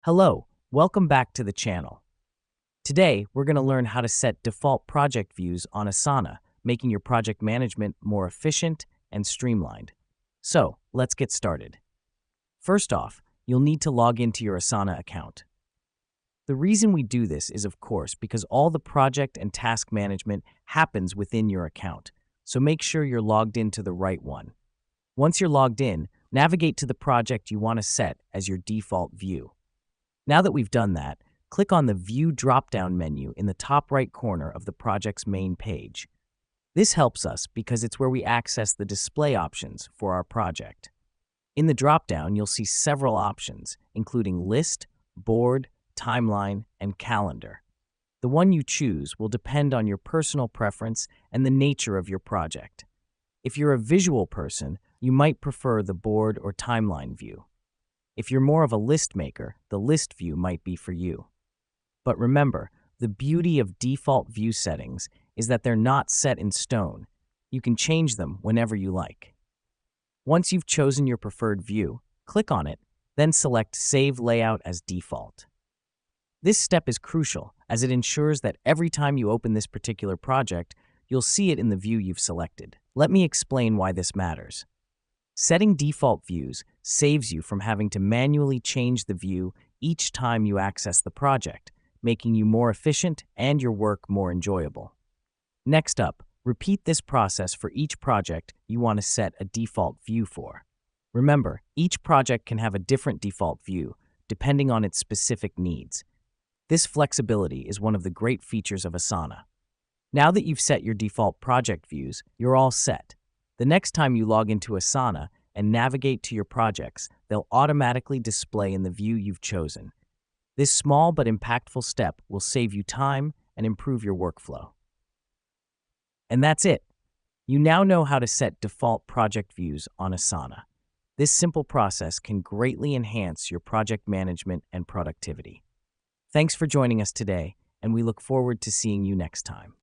Hello, welcome back to the channel. Today, we're going to learn how to set default project views on Asana, making your project management more efficient and streamlined. So, let's get started. First off, you'll need to log into your Asana account. The reason we do this is, of course, because all the project and task management happens within your account, so make sure you're logged into the right one. Once you're logged in, navigate to the project you want to set as your default view. Now that we've done that, click on the View drop-down menu in the top right corner of the project's main page. This helps us because it's where we access the display options for our project. In the drop-down, you'll see several options, including List, Board, Timeline, and Calendar. The one you choose will depend on your personal preference and the nature of your project. If you're a visual person, you might prefer the Board or Timeline view. If you're more of a list maker, the list view might be for you. But remember, the beauty of default view settings is that they're not set in stone. You can change them whenever you like. Once you've chosen your preferred view, click on it, then select Save Layout as Default. This step is crucial as it ensures that every time you open this particular project, you'll see it in the view you've selected. Let me explain why this matters. Setting default views saves you from having to manually change the view each time you access the project, making you more efficient and your work more enjoyable. Next up, repeat this process for each project you want to set a default view for. Remember, each project can have a different default view, depending on its specific needs. This flexibility is one of the great features of Asana. Now that you've set your default project views, you're all set. The next time you log into Asana and navigate to your projects, they'll automatically display in the view you've chosen. This small but impactful step will save you time and improve your workflow. And that's it. You now know how to set default project views on Asana. This simple process can greatly enhance your project management and productivity. Thanks for joining us today, and we look forward to seeing you next time.